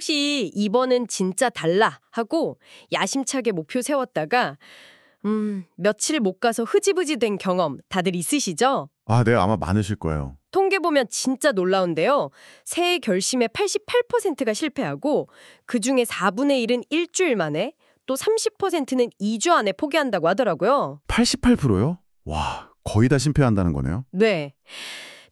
혹시 이번은 진짜 달라 하고 야심차게 목표 세웠다가 며칠 못 가서 흐지부지 된 경험 다들 있으시죠? 아, 네, 아마 많으실 거예요. 통계 보면 진짜 놀라운데요. 새해 결심의 88%가 실패하고 그중에 4분의 1은 일주일 만에 또 30%는 2주 안에 포기한다고 하더라고요. 88%요? 와, 거의 다 실패한다는 거네요. 네.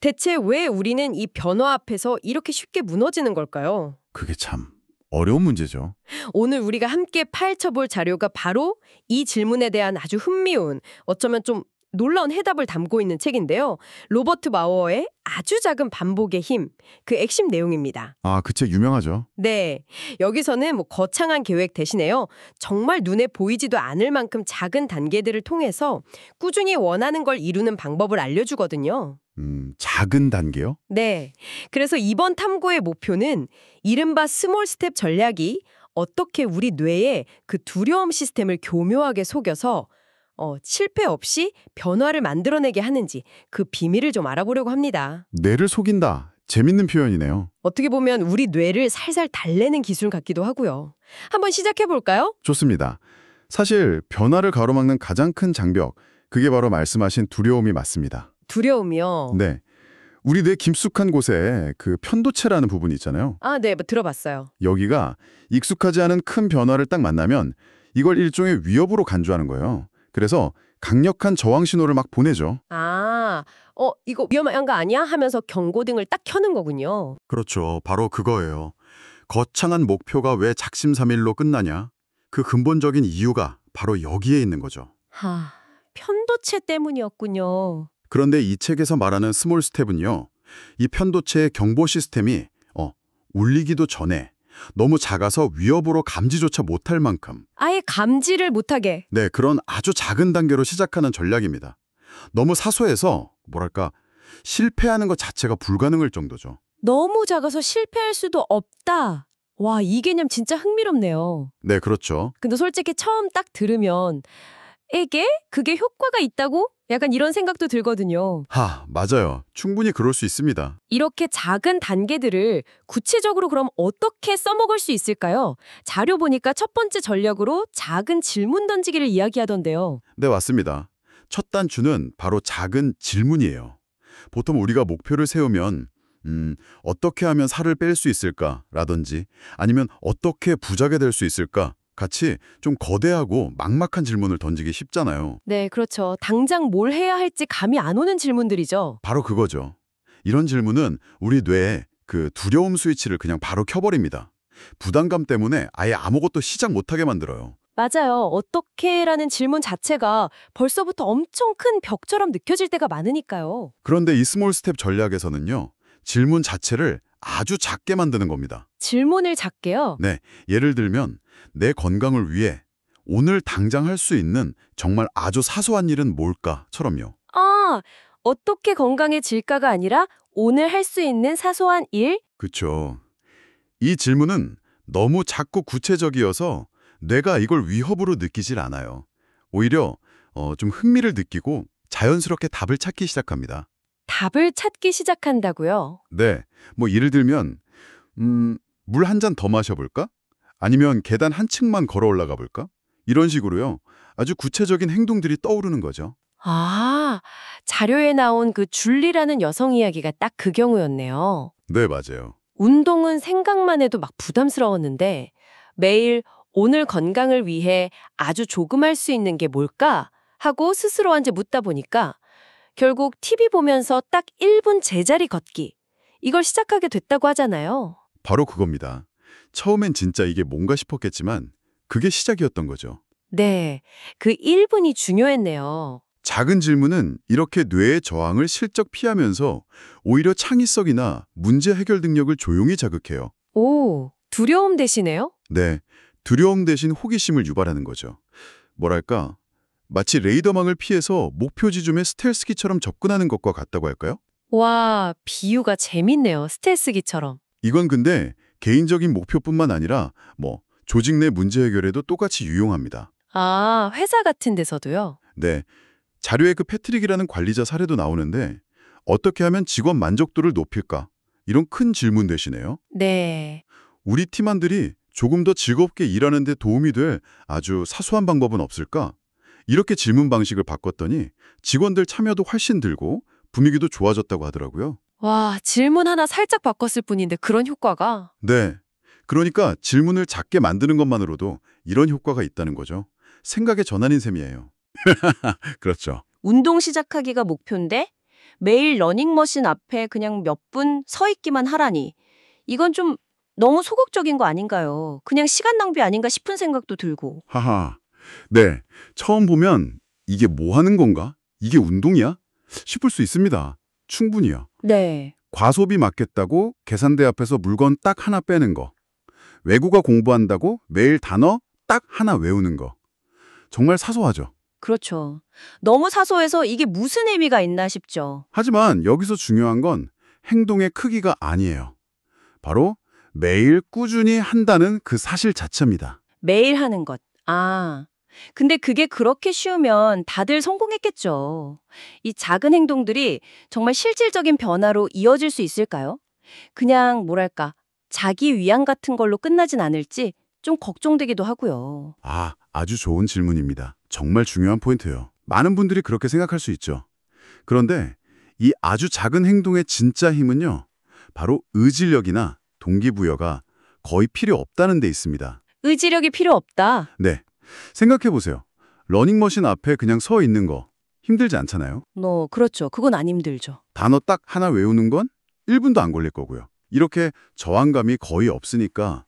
대체 왜 우리는 이 변화 앞에서 이렇게 쉽게 무너지는 걸까요? 그게 참 어려운 문제죠. 오늘 우리가 함께 파헤쳐볼 자료가 바로 이 질문에 대한 아주 흥미로운, 어쩌면 좀 놀라운 해답을 담고 있는 책인데요. 로버트 마워의 아주 작은 반복의 힘, 그 핵심 내용입니다. 아, 그 책 유명하죠. 네, 여기서는 거창한 계획 대신에요. 정말 눈에 보이지도 않을 만큼 작은 단계들을 통해서 꾸준히 원하는 걸 이루는 방법을 알려주거든요. 작은 단계요? 네, 그래서 이번 탐구의 목표는 이른바 스몰 스텝 전략이 어떻게 우리 뇌에 그 두려움 시스템을 교묘하게 속여서 실패 없이 변화를 만들어내게 하는지 그 비밀을 좀 알아보려고 합니다. 뇌를 속인다. 재밌는 표현이네요. 어떻게 보면 우리 뇌를 살살 달래는 기술 같기도 하고요. 한번 시작해볼까요? 좋습니다. 사실 변화를 가로막는 가장 큰 장벽, 그게 바로 말씀하신 두려움이 맞습니다. 두려움이요. 네. 우리 뇌 깊숙한 곳에 그 편도체라는 부분이 있잖아요. 아, 네, 들어봤어요. 여기가 익숙하지 않은 큰 변화를 딱 만나면 이걸 일종의 위협으로 간주하는 거예요. 그래서 강력한 저항 신호를 막 보내죠. 아, 이거 위험한 거 아니야? 하면서 경고등을 딱 켜는 거군요. 그렇죠. 바로 그거예요. 거창한 목표가 왜 작심삼일로 끝나냐? 그 근본적인 이유가 바로 여기에 있는 거죠. 편도체 때문이었군요. 그런데 이 책에서 말하는 스몰 스텝은요. 이 편도체의 경보 시스템이 울리기도 전에 너무 작아서 위협으로 감지조차 못할 만큼 아예 감지를 못하게. 네, 그런 아주 작은 단계로 시작하는 전략입니다. 너무 사소해서 뭐랄까 실패하는 것 자체가 불가능할 정도죠. 너무 작아서 실패할 수도 없다. 와, 이 개념 진짜 흥미롭네요. 네, 그렇죠. 근데 솔직히 처음 딱 들으면 그게 효과가 있다고? 약간 이런 생각도 들거든요. 맞아요. 충분히 그럴 수 있습니다. 이렇게 작은 단계들을 구체적으로 그럼 어떻게 써먹을 수 있을까요? 자료 보니까 첫 번째 전략으로 작은 질문 던지기를 이야기하던데요. 네, 맞습니다. 첫 단추는 바로 작은 질문이에요. 보통 우리가 목표를 세우면 어떻게 하면 살을 뺄 수 있을까? 라든지 아니면 어떻게 부자가 될 수 있을까? 같이 좀 거대하고 막막한 질문을 던지기 쉽잖아요. 네, 그렇죠. 당장 뭘 해야 할지 감이 안 오는 질문들이죠. 바로 그거죠. 이런 질문은 우리 뇌에 그 두려움 스위치를 그냥 바로 켜버립니다. 부담감 때문에 아예 아무것도 시작 못하게 만들어요. 맞아요. 어떻게라는 질문 자체가 벌써부터 엄청 큰 벽처럼 느껴질 때가 많으니까요. 그런데 이 스몰 스텝 전략에서는요. 질문 자체를 아주 작게 만드는 겁니다. 질문을 작게요? 네, 예를 들면 내 건강을 위해 오늘 당장 할 수 있는 정말 아주 사소한 일은 뭘까?처럼요. 어떻게 건강해질까가 아니라 오늘 할 수 있는 사소한 일? 그렇죠. 이 질문은 너무 작고 구체적이어서 뇌가 이걸 위협으로 느끼질 않아요. 오히려 좀 흥미를 느끼고 자연스럽게 답을 찾기 시작합니다. 답을 찾기 시작한다고요? 네, 뭐 예를 들면 물 한 잔 더 마셔볼까? 아니면 계단 한 층만 걸어 올라가 볼까? 이런 식으로요. 아주 구체적인 행동들이 떠오르는 거죠. 자료에 나온 그 줄리라는 여성 이야기가 딱 그 경우였네요. 네, 맞아요. 운동은 생각만 해도 막 부담스러웠는데 매일 오늘 건강을 위해 아주 조금 할 수 있는 게 뭘까? 하고 스스로한테 묻다 보니까 결국 TV 보면서 딱 1분 제자리 걷기. 이걸 시작하게 됐다고 하잖아요. 바로 그겁니다. 처음엔 진짜 이게 뭔가 싶었겠지만 그게 시작이었던 거죠. 네, 그 1분이 중요했네요. 작은 질문은 이렇게 뇌의 저항을 실적 피하면서 오히려 창의성이나 문제 해결 능력을 조용히 자극해요. 오, 두려움 대신에요? 네, 두려움 대신 호기심을 유발하는 거죠. 뭐랄까, 마치 레이더망을 피해서 목표 지점에 스텔스기처럼 접근하는 것과 같다고 할까요? 와, 비유가 재밌네요. 스텔스기처럼. 이건 근데 개인적인 목표뿐만 아니라 조직 내 문제 해결에도 똑같이 유용합니다. 회사 같은 데서도요? 네, 자료에 그 패트릭이라는 관리자 사례도 나오는데 어떻게 하면 직원 만족도를 높일까? 이런 큰 질문 대신에요. 네. 우리 팀원들이 조금 더 즐겁게 일하는 데 도움이 될 아주 사소한 방법은 없을까? 이렇게 질문 방식을 바꿨더니 직원들 참여도 훨씬 들고 분위기도 좋아졌다고 하더라고요. 와, 질문 하나 살짝 바꿨을 뿐인데 그런 효과가. 네. 그러니까 질문을 작게 만드는 것만으로도 이런 효과가 있다는 거죠. 생각의 전환인 셈이에요. 그렇죠. 운동 시작하기가 목표인데 매일 러닝머신 앞에 그냥 몇 분 서 있기만 하라니. 이건 좀 너무 소극적인 거 아닌가요? 그냥 시간 낭비 아닌가 싶은 생각도 들고. 하하. 네. 처음 보면 이게 뭐 하는 건가? 이게 운동이야? 싶을 수 있습니다. 충분히요. 네. 과소비 막겠다고 계산대 앞에서 물건 딱 하나 빼는 거. 외국어 공부한다고 매일 단어 딱 하나 외우는 거. 정말 사소하죠. 그렇죠. 너무 사소해서 이게 무슨 의미가 있나 싶죠. 하지만 여기서 중요한 건 행동의 크기가 아니에요. 바로 매일 꾸준히 한다는 그 사실 자체입니다. 매일 하는 것. 아, 근데 그게 그렇게 쉬우면 다들 성공했겠죠. 이 작은 행동들이 정말 실질적인 변화로 이어질 수 있을까요? 그냥 뭐랄까, 자기 위안 같은 걸로 끝나진 않을지 좀 걱정되기도 하고요. 아주 좋은 질문입니다. 정말 중요한 포인트예요. 많은 분들이 그렇게 생각할 수 있죠. 그런데 이 아주 작은 행동의 진짜 힘은요. 바로 의지력이나 동기부여가 거의 필요 없다는 데 있습니다. 의지력이 필요 없다. 네. 생각해 보세요. 러닝머신 앞에 그냥 서 있는 거 힘들지 않잖아요. 그렇죠. 그건 안 힘들죠. 단어 딱 하나 외우는 건 1분도 안 걸릴 거고요. 이렇게 저항감이 거의 없으니까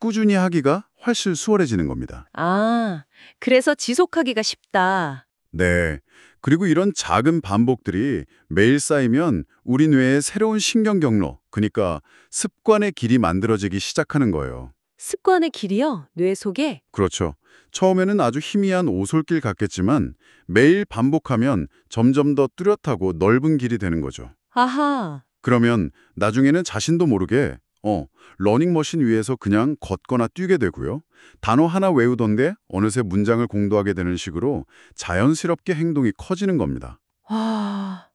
꾸준히 하기가 훨씬 수월해지는 겁니다. 아, 그래서 지속하기가 쉽다. 네. 그리고 이런 작은 반복들이 매일 쌓이면 우리 뇌에 새로운 신경 경로, 그러니까 습관의 길이 만들어지기 시작하는 거예요. 습관의 길이요? 뇌 속에? 그렇죠. 처음에는 아주 희미한 오솔길 같겠지만 매일 반복하면 점점 더 뚜렷하고 넓은 길이 되는 거죠. 아하. 그러면 나중에는 자신도 모르게 러닝머신 위에서 그냥 걷거나 뛰게 되고요. 단어 하나 외우던데 어느새 문장을 공부하게 되는 식으로 자연스럽게 행동이 커지는 겁니다. 와.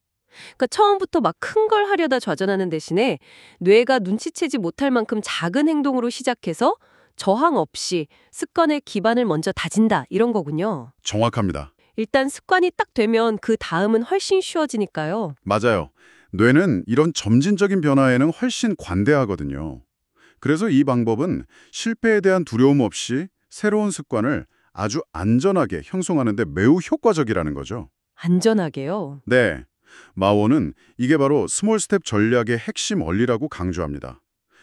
그러니까 처음부터 막 큰 걸 하려다 좌절하는 대신에 뇌가 눈치채지 못할 만큼 작은 행동으로 시작해서 저항 없이 습관의 기반을 먼저 다진다 이런 거군요. 정확합니다. 일단 습관이 딱 되면 그 다음은 훨씬 쉬워지니까요. 맞아요. 뇌는 이런 점진적인 변화에는 훨씬 관대하거든요. 그래서 이 방법은 실패에 대한 두려움 없이 새로운 습관을 아주 안전하게 형성하는 데 매우 효과적이라는 거죠. 안전하게요. 네. 마오는 이게 바로 스몰 스텝 전략의 핵심 원리라고 강조합니다.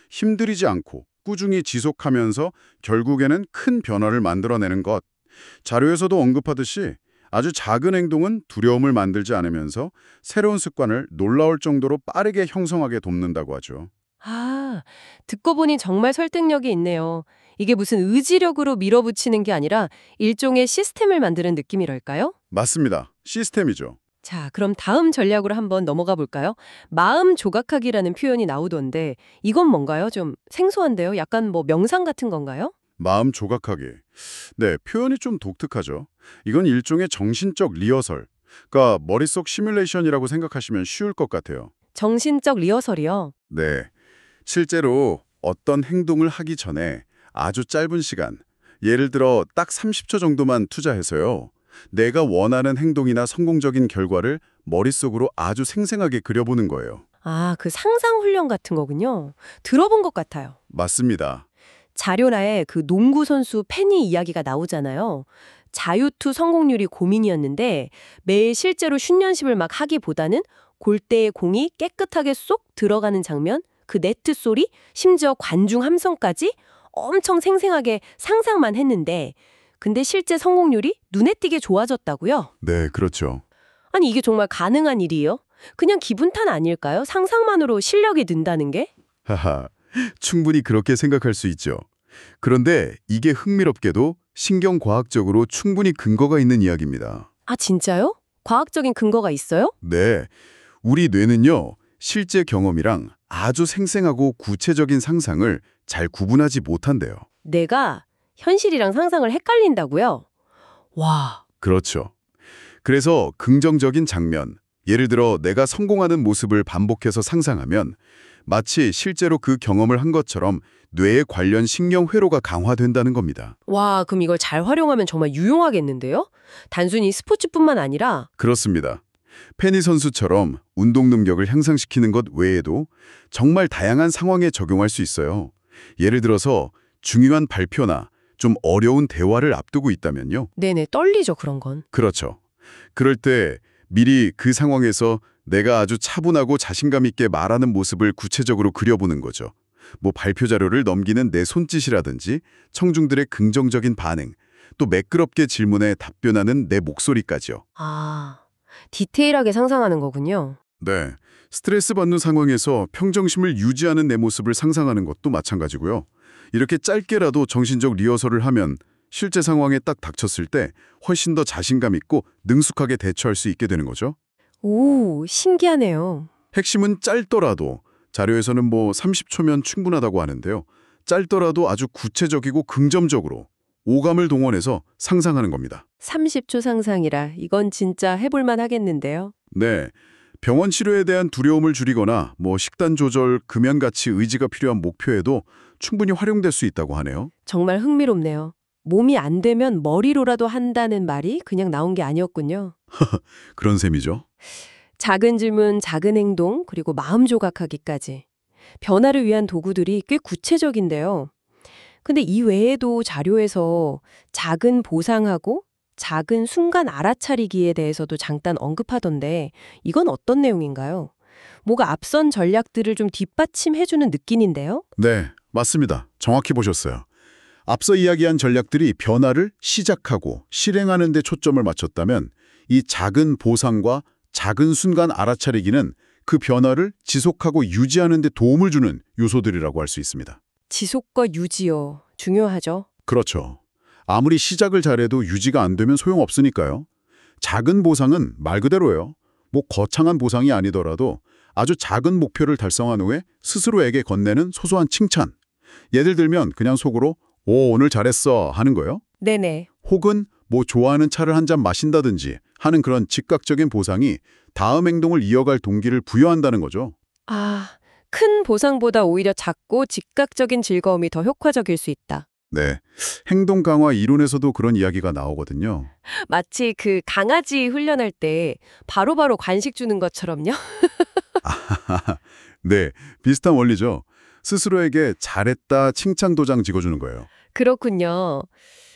힘들이지 않고 꾸준히 지속하면서 결국에는 큰 변화를 만들어내는 것. 자료에서도 언급하듯이 아주 작은 행동은 두려움을 만들지 않으면서 새로운 습관을 놀라울 정도로 빠르게 형성하게 돕는다고 하죠. 아, 듣고 보니 정말 설득력이 있네요. 이게 무슨 의지력으로 밀어붙이는 게 아니라 일종의 시스템을 만드는 느낌이랄까요? 맞습니다. 시스템이죠. 자, 그럼 다음 전략으로 한번 넘어가 볼까요? 마음 조각하기라는 표현이 나오던데 이건 뭔가요? 좀 생소한데요? 약간 뭐 명상 같은 건가요? 마음 조각하기. 네, 표현이 좀 독특하죠. 이건 일종의 정신적 리허설, 그러니까 머릿속 시뮬레이션이라고 생각하시면 쉬울 것 같아요. 정신적 리허설이요. 네, 실제로 어떤 행동을 하기 전에 아주 짧은 시간, 예를 들어 딱 30초 정도만 투자해서요. 내가 원하는 행동이나 성공적인 결과를 머릿속으로 아주 생생하게 그려보는 거예요. 아, 그 상상 훈련 같은 거군요. 들어본 것 같아요. 맞습니다. 자료나에 그 농구 선수 페니 이야기가 나오잖아요. 자유투 성공률이 고민이었는데 매일 실제로 슛 연습을 막 하기보다는 골대에 공이 깨끗하게 쏙 들어가는 장면, 그 네트 소리, 심지어 관중 함성까지 엄청 생생하게 상상만 했는데 근데 실제 성공률이 눈에 띄게 좋아졌다고요? 네, 그렇죠. 아니 이게 정말 가능한 일이에요? 그냥 기분 탓 아닐까요? 상상만으로 실력이 는다는 게? 하하, 충분히 그렇게 생각할 수 있죠. 그런데 이게 흥미롭게도 신경과학적으로 충분히 근거가 있는 이야기입니다. 아 진짜요? 과학적인 근거가 있어요? 네, 우리 뇌는요, 실제 경험이랑 아주 생생하고 구체적인 상상을 잘 구분하지 못한대요. 내가 현실이랑 상상을 헷갈린다고요? 와, 그렇죠. 그래서 긍정적인 장면, 예를 들어 내가 성공하는 모습을 반복해서 상상하면 마치 실제로 그 경험을 한 것처럼 뇌에 관련 신경 회로가 강화된다는 겁니다. 와, 그럼 이걸 잘 활용하면 정말 유용하겠는데요? 단순히 스포츠뿐만 아니라 그렇습니다. 페니 선수처럼 운동 능력을 향상시키는 것 외에도 정말 다양한 상황에 적용할 수 있어요. 예를 들어서 중요한 발표나 좀 어려운 대화를 앞두고 있다면요. 네네, 떨리죠, 그런 건. 그렇죠. 그럴 때 미리 그 상황에서 내가 아주 차분하고 자신감 있게 말하는 모습을 구체적으로 그려보는 거죠. 뭐 발표 자료를 넘기는 내 손짓이라든지 청중들의 긍정적인 반응, 또 매끄럽게 질문에 답변하는 내 목소리까지요. 아, 디테일하게 상상하는 거군요. 네. 스트레스 받는 상황에서 평정심을 유지하는 내 모습을 상상하는 것도 마찬가지고요. 이렇게 짧게라도 정신적 리허설을 하면 실제 상황에 딱 닥쳤을 때 훨씬 더 자신감 있고 능숙하게 대처할 수 있게 되는 거죠. 오, 신기하네요. 핵심은 짧더라도 자료에서는 뭐 30초면 충분하다고 하는데요. 짧더라도 아주 구체적이고 긍정적으로 오감을 동원해서 상상하는 겁니다. 30초 상상이라 이건 진짜 해볼만 하겠는데요. 네. 병원 치료에 대한 두려움을 줄이거나 뭐 식단 조절, 금연같이 의지가 필요한 목표에도 충분히 활용될 수 있다고 하네요. 정말 흥미롭네요. 몸이 안 되면 머리로라도 한다는 말이 그냥 나온 게 아니었군요. 그런 셈이죠. 작은 질문, 작은 행동, 그리고 마음 조각하기까지. 변화를 위한 도구들이 꽤 구체적인데요. 근데 이 외에도 자료에서 작은 보상하고 작은 순간 알아차리기에 대해서도 잠깐 언급하던데 이건 어떤 내용인가요? 뭐가 앞선 전략들을 좀 뒷받침해주는 느낌인데요? 네, 맞습니다. 정확히 보셨어요. 앞서 이야기한 전략들이 변화를 시작하고 실행하는 데 초점을 맞췄다면 이 작은 보상과 작은 순간 알아차리기는 그 변화를 지속하고 유지하는 데 도움을 주는 요소들이라고 할 수 있습니다. 지속과 유지요. 중요하죠. 그렇죠. 아무리 시작을 잘해도 유지가 안 되면 소용없으니까요. 작은 보상은 말 그대로예요. 뭐 거창한 보상이 아니더라도 아주 작은 목표를 달성한 후에 스스로에게 건네는 소소한 칭찬. 예를 들면 그냥 속으로 오, 오늘 잘했어 하는 거예요. 네네. 혹은 뭐 좋아하는 차를 한 잔 마신다든지 하는 그런 즉각적인 보상이 다음 행동을 이어갈 동기를 부여한다는 거죠. 아, 큰 보상보다 오히려 작고 즉각적인 즐거움이 더 효과적일 수 있다. 네, 행동 강화 이론에서도 그런 이야기가 나오거든요. 마치 그 강아지 훈련할 때 바로바로 간식 주는 것처럼요. 네, 비슷한 원리죠. 스스로에게 잘했다 칭찬 도장 찍어주는 거예요. 그렇군요.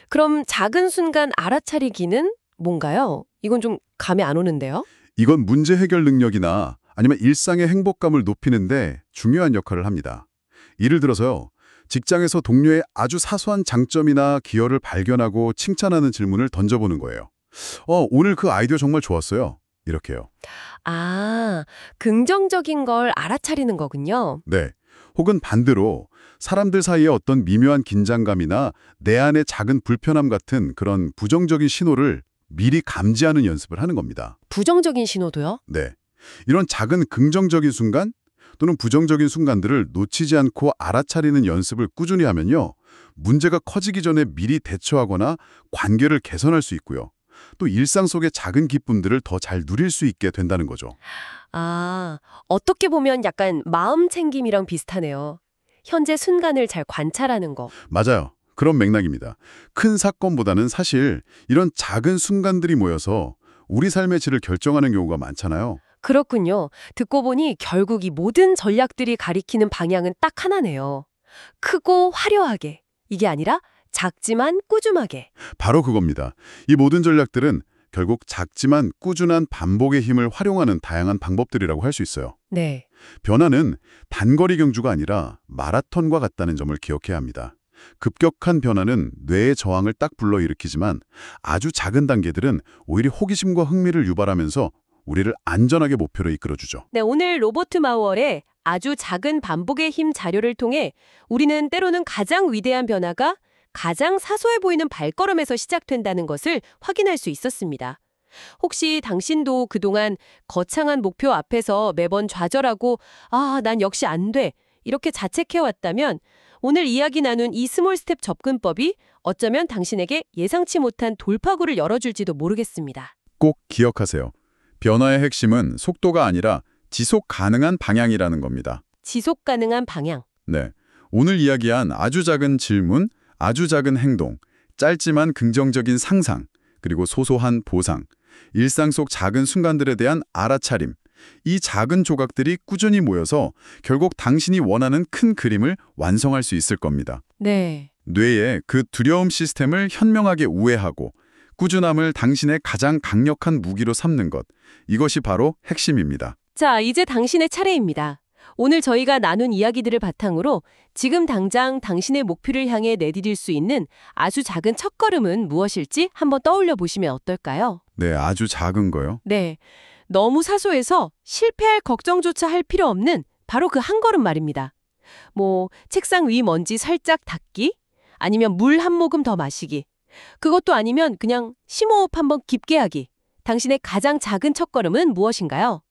그럼 작은 순간 알아차리기는 뭔가요? 이건 좀 감이 안 오는데요. 이건 문제 해결 능력이나 아니면 일상의 행복감을 높이는데 중요한 역할을 합니다. 예를 들어서요. 직장에서 동료의 아주 사소한 장점이나 기여를 발견하고 칭찬하는 질문을 던져보는 거예요. 오늘 그 아이디어 정말 좋았어요. 이렇게요. 아, 긍정적인 걸 알아차리는 거군요. 네. 혹은 반대로 사람들 사이에 어떤 미묘한 긴장감이나 내 안의 작은 불편함 같은 그런 부정적인 신호를 미리 감지하는 연습을 하는 겁니다. 부정적인 신호도요? 네. 이런 작은 긍정적인 순간 또는 부정적인 순간들을 놓치지 않고 알아차리는 연습을 꾸준히 하면요. 문제가 커지기 전에 미리 대처하거나 관계를 개선할 수 있고요. 또 일상 속의 작은 기쁨들을 더 잘 누릴 수 있게 된다는 거죠. 아, 어떻게 보면 약간 마음 챙김이랑 비슷하네요. 현재 순간을 잘 관찰하는 거. 맞아요. 그런 맥락입니다. 큰 사건보다는 사실 이런 작은 순간들이 모여서 우리 삶의 질을 결정하는 경우가 많잖아요. 그렇군요. 듣고 보니 결국 이 모든 전략들이 가리키는 방향은 딱 하나네요. 크고 화려하게. 이게 아니라 작지만 꾸준하게. 바로 그겁니다. 이 모든 전략들은 결국 작지만 꾸준한 반복의 힘을 활용하는 다양한 방법들이라고 할 수 있어요. 네. 변화는 단거리 경주가 아니라 마라톤과 같다는 점을 기억해야 합니다. 급격한 변화는 뇌의 저항을 딱 불러일으키지만 아주 작은 단계들은 오히려 호기심과 흥미를 유발하면서 우리를 안전하게 목표로 이끌어주죠. 네, 오늘 로버트 마우얼의 아주 작은 반복의 힘 자료를 통해 우리는 때로는 가장 위대한 변화가 가장 사소해 보이는 발걸음에서 시작된다는 것을 확인할 수 있었습니다. 혹시 당신도 그동안 거창한 목표 앞에서 매번 좌절하고 난 역시 안 돼. 이렇게 자책해왔다면 오늘 이야기 나눈 이 스몰 스텝 접근법이 어쩌면 당신에게 예상치 못한 돌파구를 열어줄지도 모르겠습니다. 꼭 기억하세요. 변화의 핵심은 속도가 아니라 지속 가능한 방향이라는 겁니다. 지속 가능한 방향. 네. 오늘 이야기한 아주 작은 질문, 아주 작은 행동, 짧지만 긍정적인 상상, 그리고 소소한 보상, 일상 속 작은 순간들에 대한 알아차림. 이 작은 조각들이 꾸준히 모여서 결국 당신이 원하는 큰 그림을 완성할 수 있을 겁니다. 네. 뇌의 그 두려움 시스템을 현명하게 우회하고 꾸준함을 당신의 가장 강력한 무기로 삼는 것. 이것이 바로 핵심입니다. 자, 이제 당신의 차례입니다. 오늘 저희가 나눈 이야기들을 바탕으로 지금 당장 당신의 목표를 향해 내디딜 수 있는 아주 작은 첫걸음은 무엇일지 한번 떠올려 보시면 어떨까요? 네, 아주 작은 거요. 네. 너무 사소해서 실패할 걱정조차 할 필요 없는 바로 그 한 걸음 말입니다. 책상 위 먼지 살짝 닦기? 아니면 물 한 모금 더 마시기? 그것도 아니면 그냥 심호흡 한번 깊게 하기. 당신의 가장 작은 첫걸음은 무엇인가요?